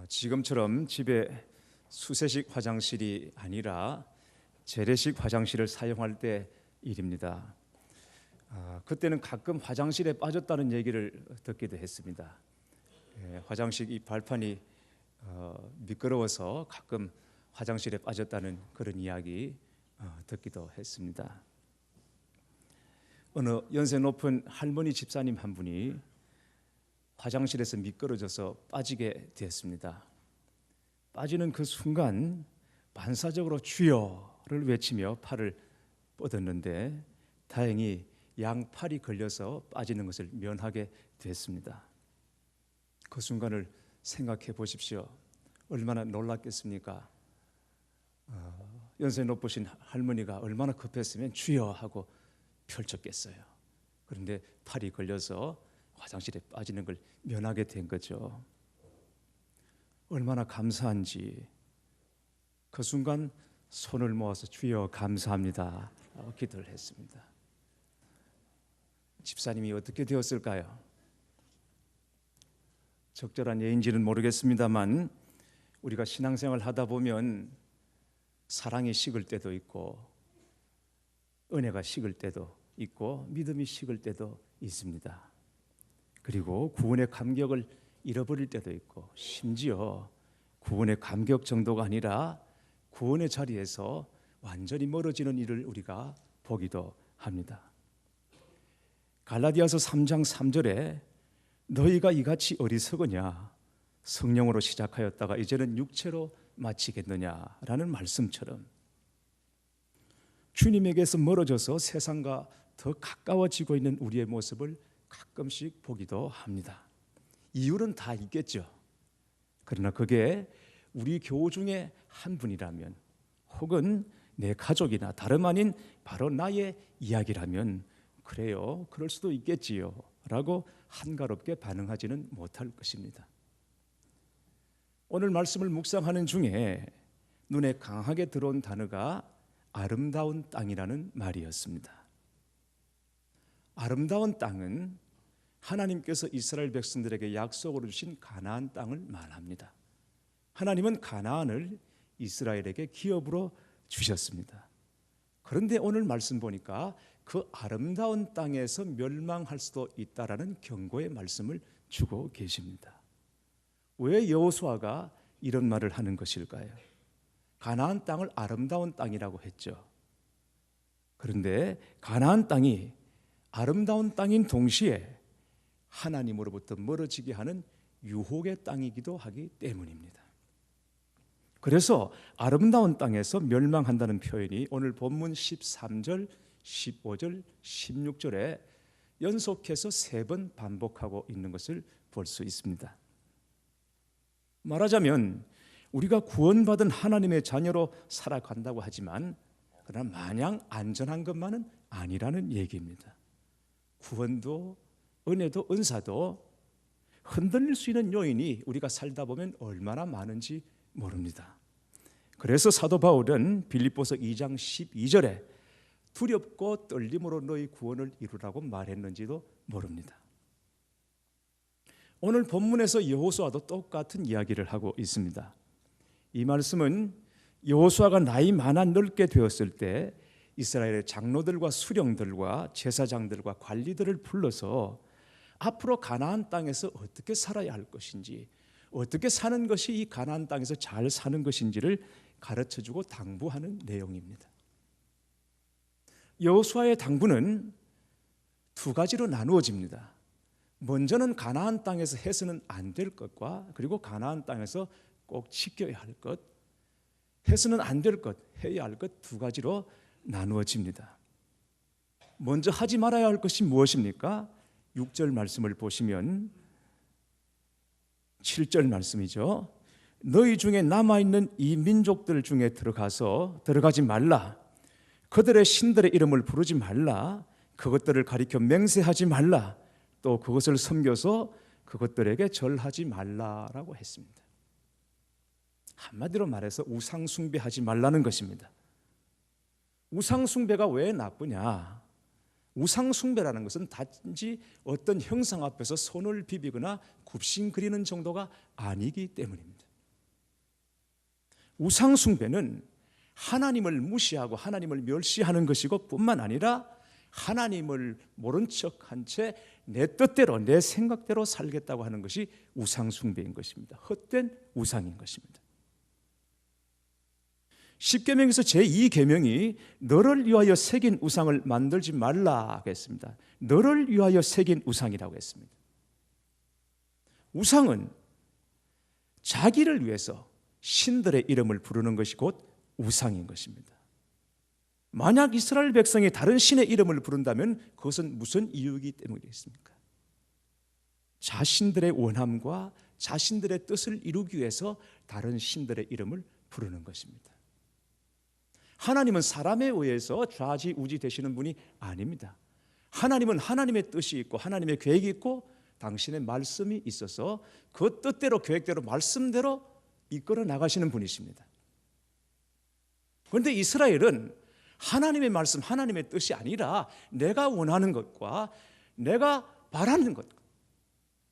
지금처럼 집에 수세식 화장실이 아니라 재래식 화장실을 사용할 때 일입니다. 그때는 가끔 화장실에 빠졌다는 얘기를 듣기도 했습니다. 화장실 이 발판이 미끄러워서 가끔 화장실에 빠졌다는 그런 이야기 듣기도 했습니다. 어느 연세 높은 할머니 집사님 한 분이 화장실에서 미끄러져서 빠지게 되었습니다. 빠지는 그 순간 반사적으로 주여를 외치며 팔을 뻗었는데 다행히 양팔이 걸려서 빠지는 것을 면하게 됐습니다. 그 순간을 생각해 보십시오. 얼마나 놀랐겠습니까? 연세 높으신 할머니가 얼마나 급했으면 주여 하고 펼쳤겠어요. 그런데 팔이 걸려서 화장실에 빠지는 걸 면하게 된 거죠. 얼마나 감사한지 그 순간 손을 모아서 주여 감사합니다 기도를 했습니다. 집사님이 어떻게 되었을까요? 적절한 예인지는 모르겠습니다만 우리가 신앙생활 하다 보면 사랑이 식을 때도 있고 은혜가 식을 때도 있고 믿음이 식을 때도 있습니다. 그리고 구원의 감격을 잃어버릴 때도 있고 심지어 구원의 감격 정도가 아니라 구원의 자리에서 완전히 멀어지는 일을 우리가 보기도 합니다. 갈라디아서 3장 3절에 너희가 이같이 어리석으냐 성령으로 시작하였다가 이제는 육체로 마치겠느냐라는 말씀처럼 주님에게서 멀어져서 세상과 더 가까워지고 있는 우리의 모습을 가끔씩 보기도 합니다. 이유는 다 있겠죠. 그러나 그게 우리 교우 중에 한 분이라면 혹은 내 가족이나 다름 아닌 바로 나의 이야기라면 그래요, 그럴 수도 있겠지요 라고 한가롭게 반응하지는 못할 것입니다. 오늘 말씀을 묵상하는 중에 눈에 강하게 들어온 단어가 아름다운 땅이라는 말이었습니다. 아름다운 땅은 하나님께서 이스라엘 백성들에게 약속으로 주신 가나안 땅을 말합니다. 하나님은 가나안을 이스라엘에게 기업으로 주셨습니다. 그런데 오늘 말씀 보니까 그 아름다운 땅에서 멸망할 수도 있다라는 경고의 말씀을 주고 계십니다. 왜 여호수아가 이런 말을 하는 것일까요? 가나안 땅을 아름다운 땅이라고 했죠. 그런데 가나안 땅이 아름다운 땅인 동시에 하나님으로부터 멀어지게 하는 유혹의 땅이기도 하기 때문입니다. 그래서 아름다운 땅에서 멸망한다는 표현이 오늘 본문 13절, 15절, 16절에 연속해서 3번 반복하고 있는 것을 볼 수 있습니다. 말하자면 우리가 구원받은 하나님의 자녀로 살아간다고 하지만 그러나 마냥 안전한 것만은 아니라는 얘기입니다. 구원도 은혜도 은사도 흔들릴 수 있는 요인이 우리가 살다 보면 얼마나 많은지 모릅니다. 그래서 사도 바울은 빌립보서 2장 12절에 두렵고 떨림으로 너희 구원을 이루라고 말했는지도 모릅니다. 오늘 본문에서 여호수아도 똑같은 이야기를 하고 있습니다. 이 말씀은 여호수아가 나이 많아 늙게 되었을 때 이스라엘의 장로들과 수령들과 제사장들과 관리들을 불러서 앞으로 가나안 땅에서 어떻게 살아야 할 것인지, 어떻게 사는 것이 이 가나안 땅에서 잘 사는 것인지를 가르쳐주고 당부하는 내용입니다. 여호수아의 당부는 두 가지로 나누어집니다. 먼저는 가나안 땅에서 해서는 안 될 것과 그리고 가나안 땅에서 꼭 지켜야 할 것, 해서는 안 될 것, 해야 할 것 두 가지로 나누어집니다. 먼저 하지 말아야 할 것이 무엇입니까? 6절 말씀을 보시면 7절 말씀이죠. 너희 중에 남아있는 이 민족들 중에 들어가지 말라. 그들의 신들의 이름을 부르지 말라. 그것들을 가리켜 맹세하지 말라. 또 그것을 섬겨서 그것들에게 절하지 말라라고 했습니다. 한마디로 말해서 우상 숭배하지 말라는 것입니다. 우상 숭배가 왜 나쁘냐? 우상 숭배라는 것은 단지 어떤 형상 앞에서 손을 비비거나 굽신거리는 정도가 아니기 때문입니다. 우상 숭배는 하나님을 무시하고 하나님을 멸시하는 것이고 뿐만 아니라 하나님을 모른 척한 채 내 뜻대로 내 생각대로 살겠다고 하는 것이 우상 숭배인 것입니다. 헛된 우상인 것입니다. 십계명에서 제2계명이 너를 위하여 새긴 우상을 만들지 말라 했습니다. 너를 위하여 새긴 우상이라고 했습니다. 우상은 자기를 위해서 신들의 이름을 부르는 것이 곧 우상인 것입니다. 만약 이스라엘 백성이 다른 신의 이름을 부른다면 그것은 무슨 이유이기 때문이겠습니까? 자신들의 원함과 자신들의 뜻을 이루기 위해서 다른 신들의 이름을 부르는 것입니다. 하나님은 사람에 의해서 좌지우지 되시는 분이 아닙니다. 하나님은 하나님의 뜻이 있고 하나님의 계획이 있고 당신의 말씀이 있어서 그 뜻대로 계획대로 말씀대로 이끌어 나가시는 분이십니다. 그런데 이스라엘은 하나님의 말씀, 하나님의 뜻이 아니라 내가 원하는 것과 내가 바라는 것,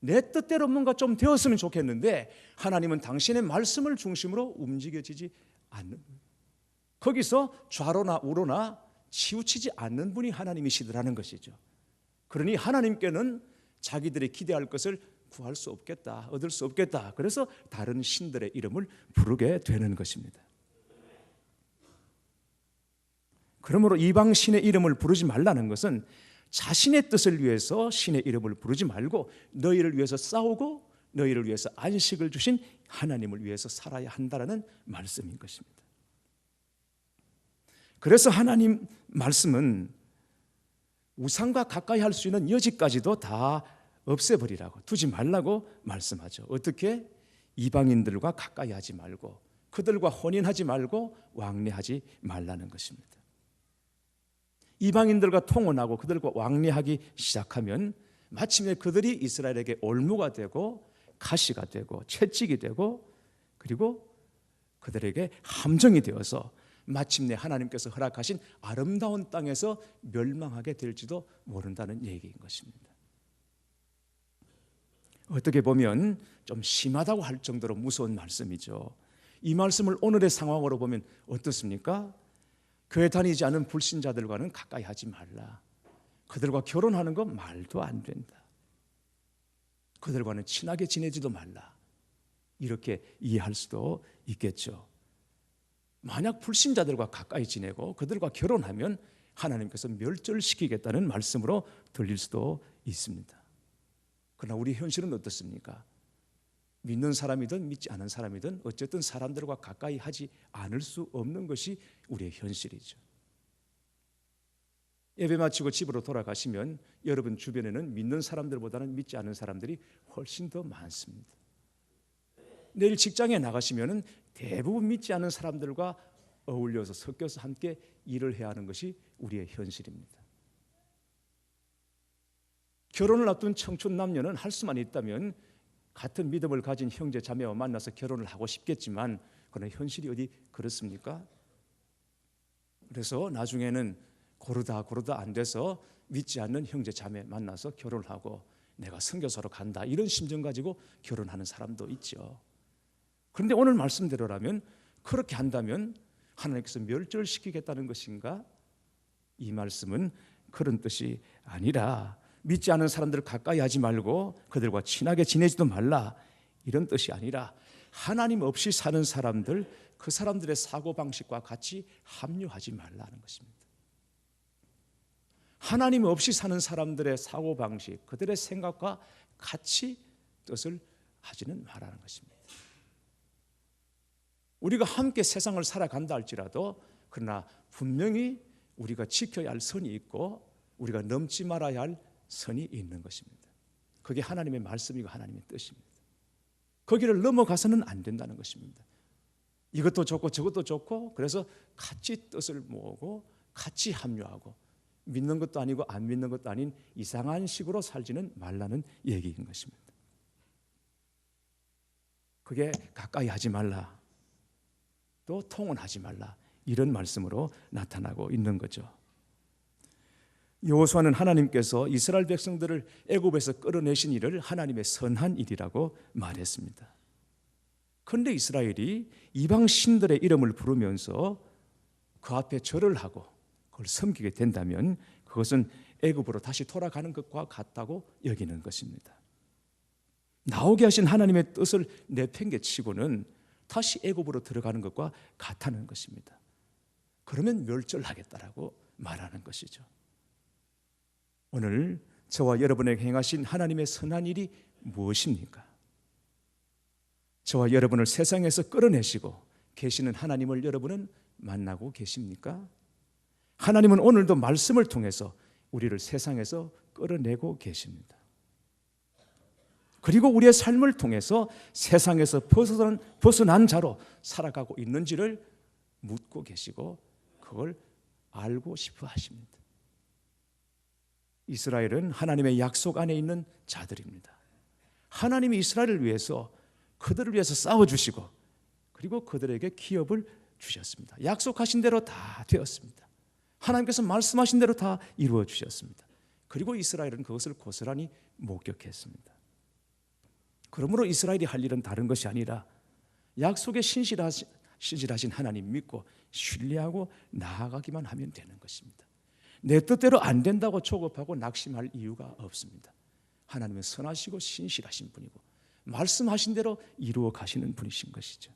내 뜻대로 뭔가 좀 되었으면 좋겠는데 하나님은 당신의 말씀을 중심으로 움직여지지 않는 거예요. 거기서 좌로나 우로나 치우치지 않는 분이 하나님이시더라는 것이죠. 그러니 하나님께는 자기들이 기대할 것을 구할 수 없겠다, 얻을 수 없겠다. 그래서 다른 신들의 이름을 부르게 되는 것입니다. 그러므로 이방 신의 이름을 부르지 말라는 것은 자신의 뜻을 위해서 신의 이름을 부르지 말고 너희를 위해서 싸우고 너희를 위해서 안식을 주신 하나님을 위해서 살아야 한다는 말씀인 것입니다. 그래서 하나님 말씀은 우상과 가까이 할 수 있는 여지까지도 다 없애버리라고, 두지 말라고 말씀하죠. 어떻게? 이방인들과 가까이 하지 말고 그들과 혼인하지 말고 왕래하지 말라는 것입니다. 이방인들과 통혼하고 그들과 왕래하기 시작하면 마침내 그들이 이스라엘에게 올무가 되고 가시가 되고 채찍이 되고 그리고 그들에게 함정이 되어서 마침내 하나님께서 허락하신 아름다운 땅에서 멸망하게 될지도 모른다는 얘기인 것입니다. 어떻게 보면 좀 심하다고 할 정도로 무서운 말씀이죠. 이 말씀을 오늘의 상황으로 보면 어떻습니까? 교회 다니지 않은 불신자들과는 가까이 하지 말라. 그들과 결혼하는 건 말도 안 된다. 그들과는 친하게 지내지도 말라. 이렇게 이해할 수도 있겠죠. 만약 불신자들과 가까이 지내고 그들과 결혼하면 하나님께서 멸절시키겠다는 말씀으로 들릴 수도 있습니다. 그러나 우리 현실은 어떻습니까? 믿는 사람이든 믿지 않은 사람이든 어쨌든 사람들과 가까이 하지 않을 수 없는 것이 우리의 현실이죠. 예배 마치고 집으로 돌아가시면 여러분 주변에는 믿는 사람들보다는 믿지 않은 사람들이 훨씬 더 많습니다. 내일 직장에 나가시면 대부분 믿지 않은 사람들과 어울려서 섞여서 함께 일을 해야 하는 것이 우리의 현실입니다. 결혼을 앞둔 청춘 남녀는 할 수만 있다면 같은 믿음을 가진 형제 자매와 만나서 결혼을 하고 싶겠지만 그러나 현실이 어디 그렇습니까? 그래서 나중에는 고르다 안 돼서 믿지 않는 형제 자매 만나서 결혼을 하고 내가 선교사로 간다 이런 심정 가지고 결혼하는 사람도 있죠. 그런데 오늘 말씀대로라면 그렇게 한다면 하나님께서 멸절시키겠다는 것인가? 이 말씀은 그런 뜻이 아니라 믿지 않은 사람들을 가까이 하지 말고 그들과 친하게 지내지도 말라 이런 뜻이 아니라 하나님 없이 사는 사람들 그 사람들의 사고방식과 같이 합류하지 말라는 것입니다. 하나님 없이 사는 사람들의 사고방식 그들의 생각과 같이 뜻을 하지는 말라는 것입니다. 우리가 함께 세상을 살아간다 할지라도 그러나 분명히 우리가 지켜야 할 선이 있고 우리가 넘지 말아야 할 선이 있는 것입니다. 그게 하나님의 말씀이고 하나님의 뜻입니다. 거기를 넘어가서는 안 된다는 것입니다. 이것도 좋고 저것도 좋고 그래서 같이 뜻을 모으고 같이 합류하고 믿는 것도 아니고 안 믿는 것도 아닌 이상한 식으로 살지는 말라는 얘기인 것입니다. 그게 가까이 하지 말라 또 통혼하지 말라 이런 말씀으로 나타나고 있는 거죠. 여호수아는 하나님께서 이스라엘 백성들을 애굽에서 끌어내신 일을 하나님의 선한 일이라고 말했습니다. 그런데 이스라엘이 이방 신들의 이름을 부르면서 그 앞에 절을 하고 그걸 섬기게 된다면 그것은 애굽으로 다시 돌아가는 것과 같다고 여기는 것입니다. 나오게 하신 하나님의 뜻을 내팽개치고는 다시 애굽으로 들어가는 것과 같다는 것입니다. 그러면 멸절하겠다라고 말하는 것이죠. 오늘 저와 여러분에게 행하신 하나님의 선한 일이 무엇입니까? 저와 여러분을 세상에서 끌어내시고 계시는 하나님을 여러분은 만나고 계십니까? 하나님은 오늘도 말씀을 통해서 우리를 세상에서 끌어내고 계십니다. 그리고 우리의 삶을 통해서 세상에서 벗어난 자로 살아가고 있는지를 묻고 계시고 그걸 알고 싶어 하십니다. 이스라엘은 하나님의 약속 안에 있는 자들입니다. 하나님이 이스라엘을 위해서 그들을 위해서 싸워주시고 그리고 그들에게 기업을 주셨습니다. 약속하신 대로 다 되었습니다. 하나님께서 말씀하신 대로 다 이루어 주셨습니다. 그리고 이스라엘은 그것을 고스란히 목격했습니다. 그러므로 이스라엘이 할 일은 다른 것이 아니라 약속에 신실하신 하나님 믿고 신뢰하고 나아가기만 하면 되는 것입니다. 내 뜻대로 안 된다고 조급하고 낙심할 이유가 없습니다. 하나님은 선하시고 신실하신 분이고 말씀하신 대로 이루어 가시는 분이신 것이죠.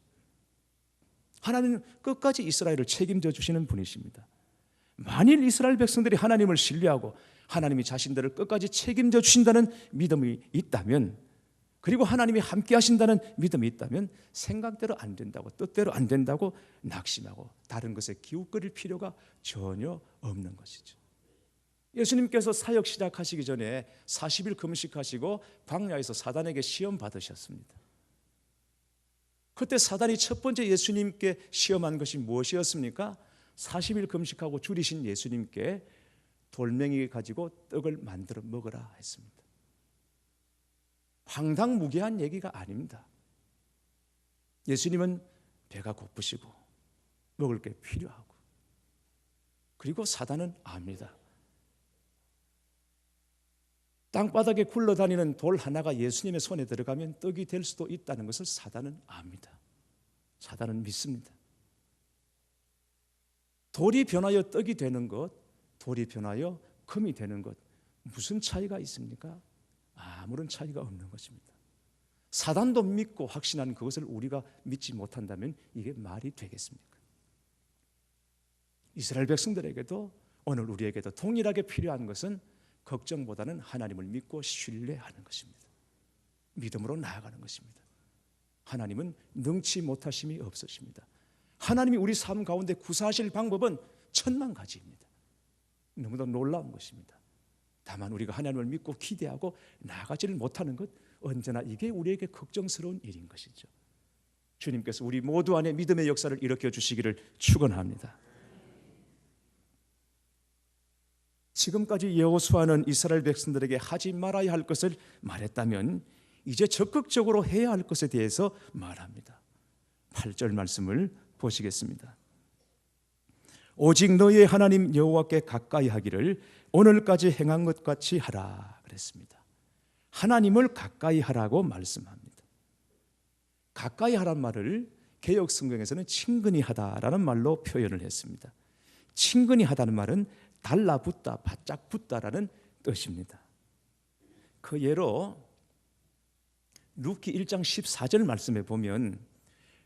하나님은 끝까지 이스라엘을 책임져 주시는 분이십니다. 만일 이스라엘 백성들이 하나님을 신뢰하고 하나님이 자신들을 끝까지 책임져 주신다는 믿음이 있다면, 그리고 하나님이 함께 하신다는 믿음이 있다면 생각대로 안 된다고, 뜻대로 안 된다고 낙심하고 다른 것에 기웃거릴 필요가 전혀 없는 것이죠. 예수님께서 사역 시작하시기 전에 40일 금식하시고 광야에서 사단에게 시험 받으셨습니다. 그때 사단이 첫 번째 예수님께 시험한 것이 무엇이었습니까? 40일 금식하고 줄이신 예수님께 돌멩이 가지고 떡을 만들어 먹으라 했습니다. 황당무계한 얘기가 아닙니다. 예수님은 배가 고프시고 먹을 게 필요하고, 그리고 사단은 압니다. 땅바닥에 굴러다니는 돌 하나가 예수님의 손에 들어가면 떡이 될 수도 있다는 것을 사단은 압니다. 사단은 믿습니다. 돌이 변하여 떡이 되는 것, 돌이 변하여 금이 되는 것, 무슨 차이가 있습니까? 아무런 차이가 없는 것입니다. 사단도 믿고 확신한 그것을 우리가 믿지 못한다면 이게 말이 되겠습니까? 이스라엘 백성들에게도 오늘 우리에게도 동일하게 필요한 것은 걱정보다는 하나님을 믿고 신뢰하는 것입니다. 믿음으로 나아가는 것입니다. 하나님은 능치 못하심이 없으십니다. 하나님이 우리 삶 가운데 구사하실 방법은 천만 가지입니다. 너무도 놀라운 것입니다. 다만 우리가 하나님을 믿고 기대하고 나아가지를 못하는 것, 언제나 이게 우리에게 걱정스러운 일인 것이죠. 주님께서 우리 모두 안에 믿음의 역사를 일으켜 주시기를 축원합니다. 지금까지 여호수아는 이스라엘 백성들에게 하지 말아야 할 것을 말했다면 이제 적극적으로 해야 할 것에 대해서 말합니다. 8절 말씀을 보시겠습니다. 오직 너희의 하나님 여호와께 가까이 하기를 오늘까지 행한 것 같이 하라 그랬습니다. 하나님을 가까이 하라고 말씀합니다. 가까이 하란 말을 개역 성경에서는 친근히 하다라는 말로 표현을 했습니다. 친근히 하다는 말은 달라붙다, 바짝 붙다라는 뜻입니다. 그 예로 룻기 1장 14절 말씀에 보면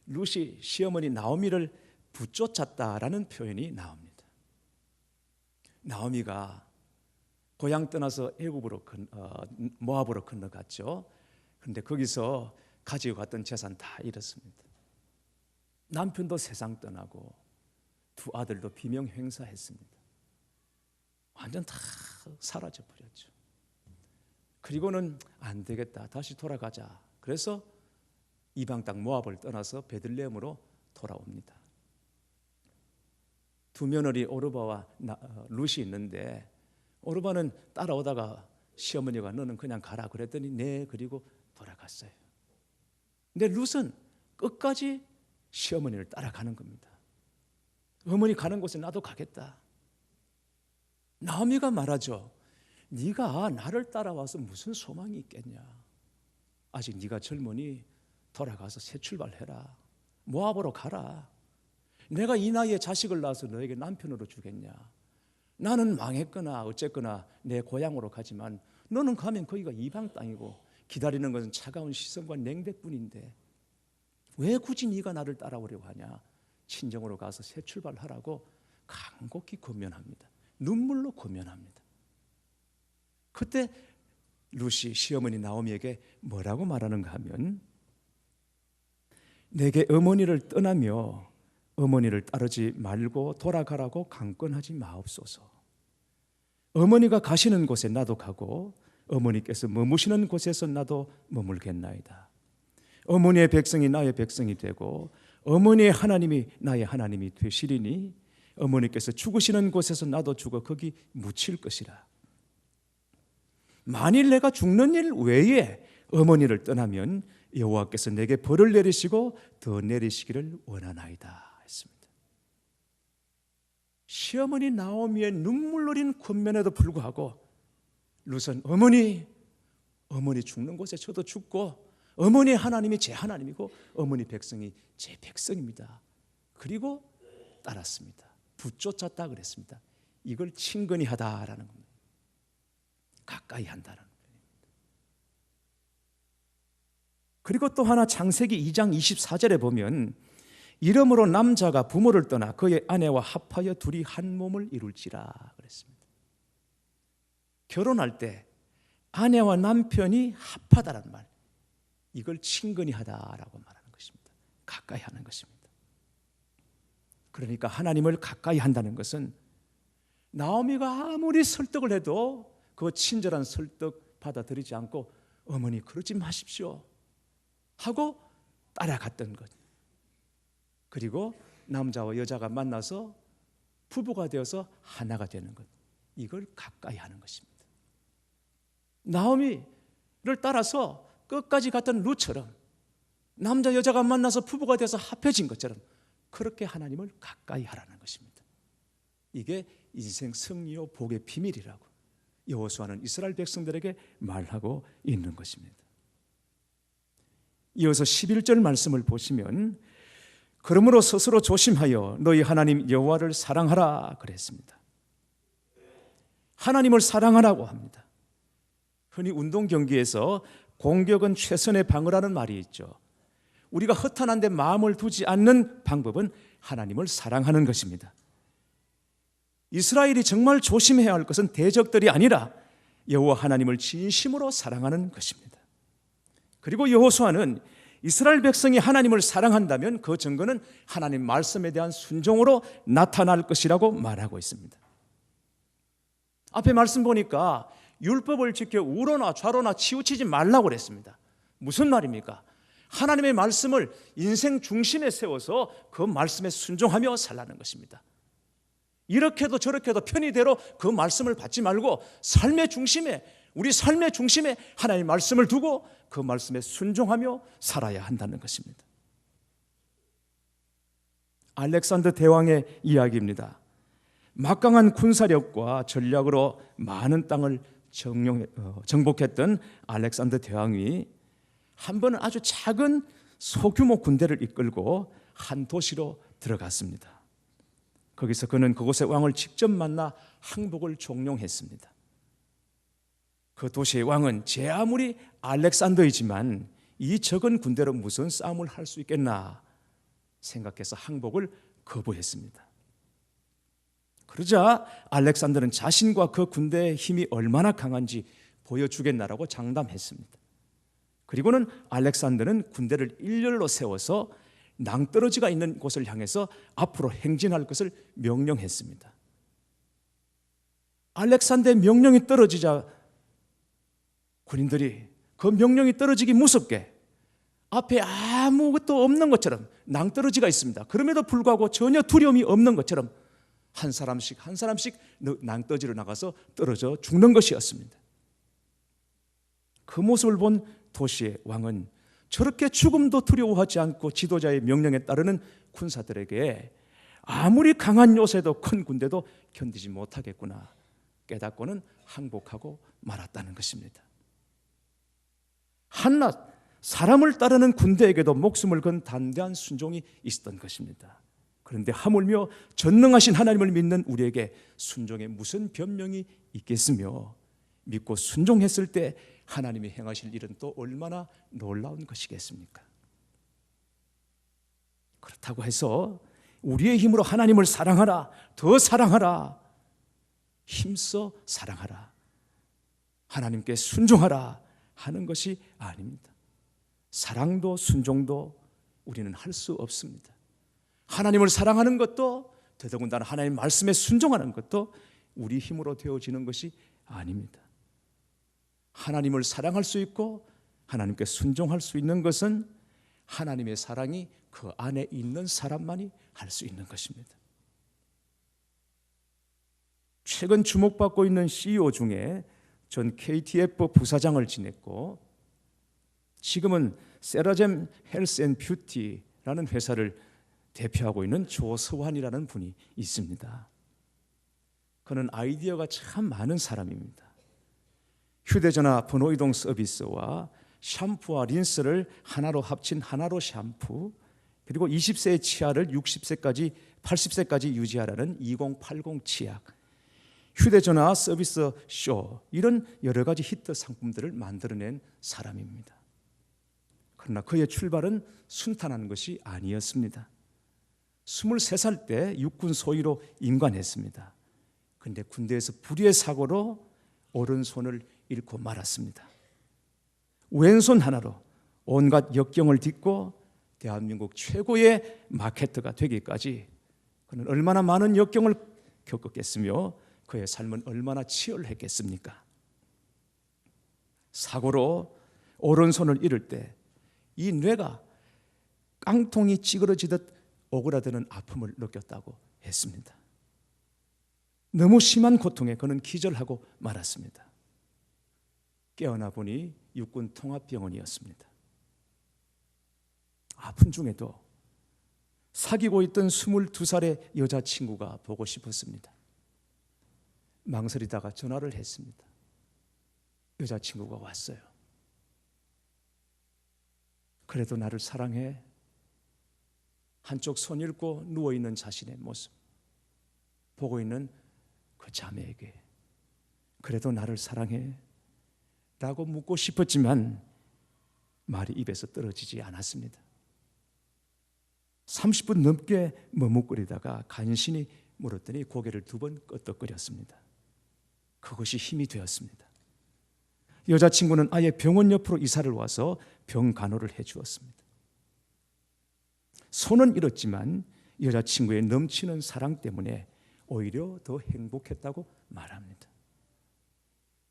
룻이 시어머니 나오미를 붙쫓았다라는 표현이 나옵니다. 나오미가 고향 떠나서 애굽으로 모압으로 건너갔죠. 그런데 거기서 가지고 갔던 재산 다 잃었습니다. 남편도 세상 떠나고 두 아들도 비명 횡사했습니다. 완전 다 사라져 버렸죠. 그리고는 안 되겠다, 다시 돌아가자. 그래서 이방 땅 모압을 떠나서 베들레헴으로 돌아옵니다. 두 며느리 오르바와 룻이 있는데 오르바는 따라오다가 시어머니가 너는 그냥 가라 그랬더니 네, 그리고 돌아갔어요. 근데 룻은 끝까지 시어머니를 따라가는 겁니다. 어머니 가는 곳에 나도 가겠다. 나오미가 말하죠. 네가 나를 따라와서 무슨 소망이 있겠냐. 아직 네가 젊으니 돌아가서 새 출발해라. 모압으로 가라. 내가 이 나이에 자식을 낳아서 너에게 남편으로 주겠냐. 나는 망했거나 어쨌거나 내 고향으로 가지만 너는 가면 거기가 이방 땅이고 기다리는 것은 차가운 시선과 냉대뿐인데 왜 굳이 네가 나를 따라오려고 하냐. 친정으로 가서 새 출발하라고 간곡히 권면합니다. 눈물로 권면합니다. 그때 루시 시어머니 나오미에게 뭐라고 말하는가 하면 내게 어머니를 떠나며 어머니를 따르지 말고 돌아가라고 강권하지 마옵소서. 어머니가 가시는 곳에 나도 가고 어머니께서 머무시는 곳에서 나도 머물겠나이다. 어머니의 백성이 나의 백성이 되고 어머니의 하나님이 나의 하나님이 되시리니 어머니께서 죽으시는 곳에서 나도 죽어 거기 묻힐 것이라. 만일 내가 죽는 일 외에 어머니를 떠나면 여호와께서 내게 벌을 내리시고 더 내리시기를 원하나이다 했습니다. 시어머니 나오미의 눈물 어린 권면에도 불구하고 룻은 어머니 죽는 곳에 저도 죽고 어머니 하나님이 제 하나님이고 어머니 백성이 제 백성입니다. 그리고 따랐습니다. 붙쫓았다 그랬습니다. 이걸 친근히 하다라는 겁니다. 가까이 한다는 겁니다. 그리고 또 하나 창세기 2장 24절에 보면 이러므로 남자가 부모를 떠나 그의 아내와 합하여 둘이 한 몸을 이룰지라 그랬습니다. 결혼할 때 아내와 남편이 합하다라는 말, 이걸 친근히 하다라고 말하는 것입니다. 가까이 하는 것입니다. 그러니까 하나님을 가까이 한다는 것은 나오미가 아무리 설득을 해도 그 친절한 설득 받아들이지 않고 어머니 그러지 마십시오 하고 따라갔던 것. 그리고 남자와 여자가 만나서 부부가 되어서 하나가 되는 것. 이걸 가까이 하는 것입니다. 나오미를 따라서 끝까지 갔던 룻처럼 남자 여자가 만나서 부부가 돼서 합해진 것처럼 그렇게 하나님을 가까이 하라는 것입니다. 이게 인생 승리요 복의 비밀이라고 여호수아는 이스라엘 백성들에게 말하고 있는 것입니다. 이어서 11절 말씀을 보시면 그러므로 스스로 조심하여 너희 하나님 여호와를 사랑하라 그랬습니다. 하나님을 사랑하라고 합니다. 흔히 운동 경기에서 공격은 최선의 방어라는 말이 있죠. 우리가 허탄한 데 마음을 두지 않는 방법은 하나님을 사랑하는 것입니다. 이스라엘이 정말 조심해야 할 것은 대적들이 아니라 여호와 하나님을 진심으로 사랑하는 것입니다. 그리고 여호수아는 이스라엘 백성이 하나님을 사랑한다면 그 증거는 하나님 말씀에 대한 순종으로 나타날 것이라고 말하고 있습니다. 앞에 말씀 보니까 율법을 지켜 우로나 좌로나 치우치지 말라고 그랬습니다. 무슨 말입니까? 하나님의 말씀을 인생 중심에 세워서 그 말씀에 순종하며 살라는 것입니다. 이렇게도 저렇게도 편의대로 그 말씀을 받지 말고 삶의 중심에, 우리 삶의 중심에 하나님의 말씀을 두고 그 말씀에 순종하며 살아야 한다는 것입니다. 알렉산더 대왕의 이야기입니다. 막강한 군사력과 전략으로 많은 땅을 정복했던 알렉산더 대왕이 한 번은 아주 작은 소규모 군대를 이끌고 한 도시로 들어갔습니다. 거기서 그는 그곳의 왕을 직접 만나 항복을 종용했습니다. 그 도시의 왕은 제 아무리 알렉산더이지만 이 적은 군대로 무슨 싸움을 할 수 있겠나 생각해서 항복을 거부했습니다. 그러자 알렉산더는 자신과 그 군대의 힘이 얼마나 강한지 보여주겠나라고 장담했습니다. 그리고는 알렉산더는 군대를 일렬로 세워서 낭떠러지가 있는 곳을 향해서 앞으로 행진할 것을 명령했습니다. 알렉산더의 명령이 떨어지자 군인들이 그 명령이 떨어지기 무섭게 앞에 아무것도 없는 것처럼 낭떠러지가 있습니다. 그럼에도 불구하고 전혀 두려움이 없는 것처럼 한 사람씩 낭떠러지로 나가서 떨어져 죽는 것이었습니다. 그 모습을 본 도시의 왕은 저렇게 죽음도 두려워하지 않고 지도자의 명령에 따르는 군사들에게 아무리 강한 요새도 큰 군대도 견디지 못하겠구나 깨닫고는 항복하고 말았다는 것입니다. 한낱 사람을 따르는 군대에게도 목숨을 건 담대한 순종이 있었던 것입니다. 그런데 하물며 전능하신 하나님을 믿는 우리에게 순종에 무슨 변명이 있겠으며, 믿고 순종했을 때 하나님이 행하실 일은 또 얼마나 놀라운 것이겠습니까? 그렇다고 해서 우리의 힘으로 하나님을 사랑하라, 더 사랑하라, 힘써 사랑하라, 하나님께 순종하라 하는 것이 아닙니다. 사랑도 순종도 우리는 할 수 없습니다. 하나님을 사랑하는 것도, 더더군다나 하나님 말씀에 순종하는 것도 우리 힘으로 되어지는 것이 아닙니다. 하나님을 사랑할 수 있고 하나님께 순종할 수 있는 것은 하나님의 사랑이 그 안에 있는 사람만이 할 수 있는 것입니다. 최근 주목받고 있는 CEO 중에 전 KTF 부사장을 지냈고 지금은 세라젬 헬스 앤 뷰티라는 회사를 대표하고 있는 조서환이라는 분이 있습니다. 그는 아이디어가 참 많은 사람입니다. 휴대전화 번호 이동 서비스와 샴푸와 린스를 하나로 합친 하나로 샴푸, 그리고 20세의 치아를 60세까지 80세까지 유지하라는 2080 치약, 휴대전화 서비스 쇼, 이런 여러 가지 히트 상품들을 만들어낸 사람입니다. 그러나 그의 출발은 순탄한 것이 아니었습니다. 23살 때 육군 소위로 임관했습니다. 그런데 군대에서 불의의 사고로 오른손을 잃고 말았습니다. 왼손 하나로 온갖 역경을 딛고 대한민국 최고의 마케터가 되기까지 그는 얼마나 많은 역경을 겪었겠으며 그의 삶은 얼마나 치열했겠습니까? 사고로 오른손을 잃을 때 이 뇌가 깡통이 찌그러지듯 오그라드는 아픔을 느꼈다고 했습니다. 너무 심한 고통에 그는 기절하고 말았습니다. 깨어나 보니 육군 통합병원이었습니다. 아픈 중에도 사귀고 있던 22살의 여자친구가 보고 싶었습니다. 망설이다가 전화를 했습니다. 여자친구가 왔어요. 그래도 나를 사랑해? 한쪽 손 잃고 누워있는 자신의 모습 보고 있는 그 자매에게 그래도 나를 사랑해? 라고 묻고 싶었지만 말이 입에서 떨어지지 않았습니다. 30분 넘게 머뭇거리다가 간신히 물었더니 고개를 2번 끄덕거렸습니다. 그것이 힘이 되었습니다. 여자친구는 아예 병원 옆으로 이사를 와서 병 간호를 해주었습니다. 손은 잃었지만 여자친구의 넘치는 사랑 때문에 오히려 더 행복했다고 말합니다.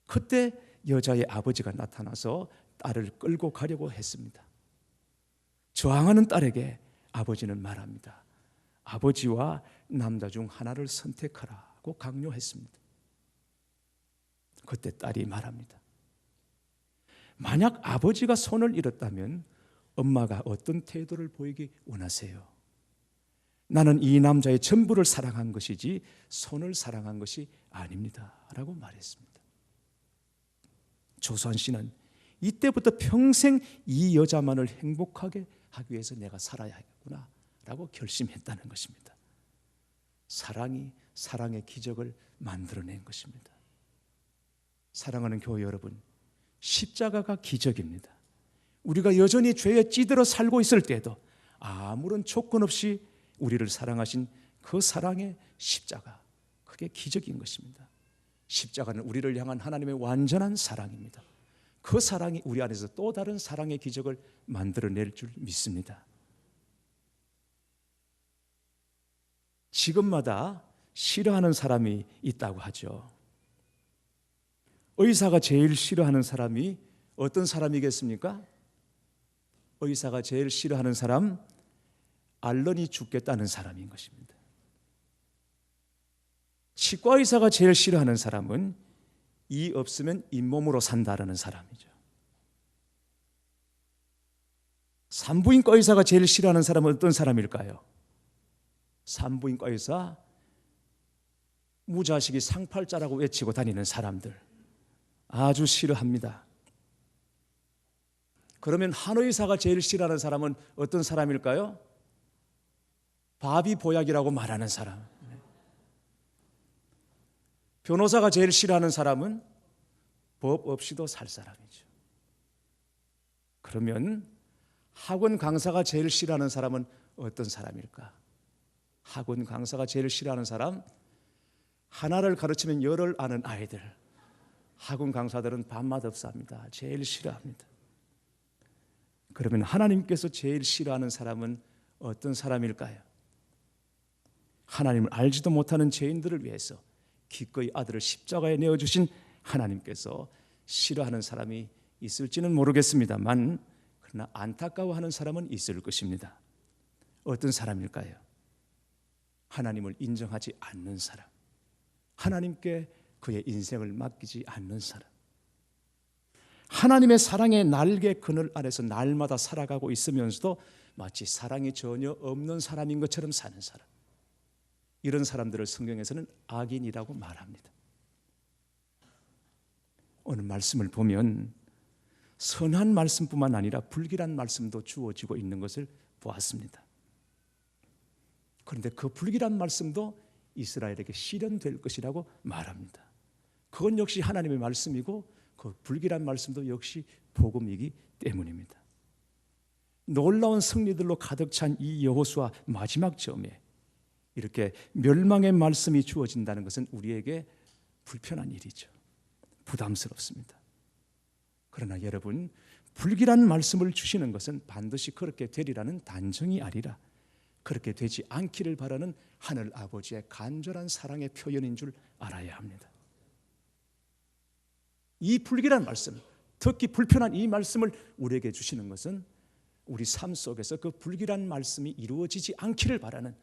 그때 여자의 아버지가 나타나서 딸을 끌고 가려고 했습니다. 저항하는 딸에게 아버지는 말합니다. 아버지와 남자 중 하나를 선택하라고 강요했습니다. 그때 딸이 말합니다. 만약 아버지가 손을 잃었다면 엄마가 어떤 태도를 보이기 원하세요? 나는 이 남자의 전부를 사랑한 것이지 손을 사랑한 것이 아닙니다 라고 말했습니다. 조수환 씨는 이때부터 평생 이 여자만을 행복하게 하기 위해서 내가 살아야겠구나 라고 결심했다는 것입니다. 사랑이 사랑의 기적을 만들어낸 것입니다. 사랑하는 교회 여러분, 십자가가 기적입니다. 우리가 여전히 죄에 찌들어 살고 있을 때에도 아무런 조건 없이 우리를 사랑하신 그 사랑의 십자가, 그게 기적인 것입니다. 십자가는 우리를 향한 하나님의 완전한 사랑입니다. 그 사랑이 우리 안에서 또 다른 사랑의 기적을 만들어낼 줄 믿습니다. 지금마다 싫어하는 사람이 있다고 하죠. 의사가 제일 싫어하는 사람이 어떤 사람이겠습니까? 의사가 제일 싫어하는 사람, 알른이 죽겠다는 사람인 것입니다. 치과 의사가 제일 싫어하는 사람은 이 없으면 잇몸으로 산다라는 사람이죠. 산부인과 의사가 제일 싫어하는 사람은 어떤 사람일까요? 산부인과 의사, 무자식이 상팔자라고 외치고 다니는 사람들 아주 싫어합니다. 그러면 한의사가 제일 싫어하는 사람은 어떤 사람일까요? 바비 보약이라고 말하는 사람. 변호사가 제일 싫어하는 사람은 법 없이도 살 사람이죠. 그러면 학원 강사가 제일 싫어하는 사람은 어떤 사람일까? 학원 강사가 제일 싫어하는 사람, 하나를 가르치면 열을 아는 아이들. 학원 강사들은 밤낮 없습니다. 제일 싫어합니다. 그러면 하나님께서 제일 싫어하는 사람은 어떤 사람일까요? 하나님을 알지도 못하는 죄인들을 위해서 기꺼이 아들을 십자가에 내어주신 하나님께서 싫어하는 사람이 있을지는 모르겠습니다만, 그러나 안타까워하는 사람은 있을 것입니다. 어떤 사람일까요? 하나님을 인정하지 않는 사람, 하나님께 그의 인생을 맡기지 않는 사람, 하나님의 사랑의 날개 그늘 아래서 날마다 살아가고 있으면서도 마치 사랑이 전혀 없는 사람인 것처럼 사는 사람, 이런 사람들을 성경에서는 악인이라고 말합니다. 오늘 말씀을 보면 선한 말씀뿐만 아니라 불길한 말씀도 주어지고 있는 것을 보았습니다. 그런데 그 불길한 말씀도 이스라엘에게 실현될 것이라고 말합니다. 그건 역시 하나님의 말씀이고 그 불길한 말씀도 역시 복음이기 때문입니다. 놀라운 승리들로 가득 찬 이 여호수아 마지막 점에 이렇게 멸망의 말씀이 주어진다는 것은 우리에게 불편한 일이죠. 부담스럽습니다. 그러나 여러분, 불길한 말씀을 주시는 것은 반드시 그렇게 되리라는 단정이 아니라 그렇게 되지 않기를 바라는 하늘 아버지의 간절한 사랑의 표현인 줄 알아야 합니다. 이 불길한 말씀, 듣기 불편한 이 말씀을 우리에게 주시는 것은 우리 삶 속에서 그 불길한 말씀이 이루어지지 않기를 바라는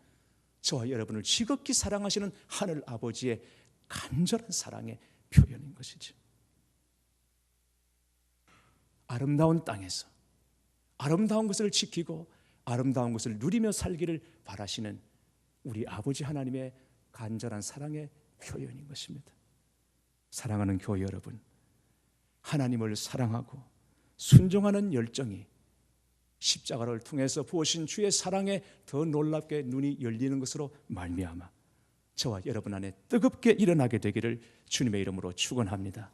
저와 여러분을 지극히 사랑하시는 하늘 아버지의 간절한 사랑의 표현인 것이죠. 아름다운 땅에서 아름다운 것을 지키고 아름다운 것을 누리며 살기를 바라시는 우리 아버지 하나님의 간절한 사랑의 표현인 것입니다. 사랑하는 교회 여러분, 하나님을 사랑하고 순종하는 열정이 십자가를 통해서 부으신 주의 사랑에 더 놀랍게 눈이 열리는 것으로 말미암아 저와 여러분 안에 뜨겁게 일어나게 되기를 주님의 이름으로 축원합니다.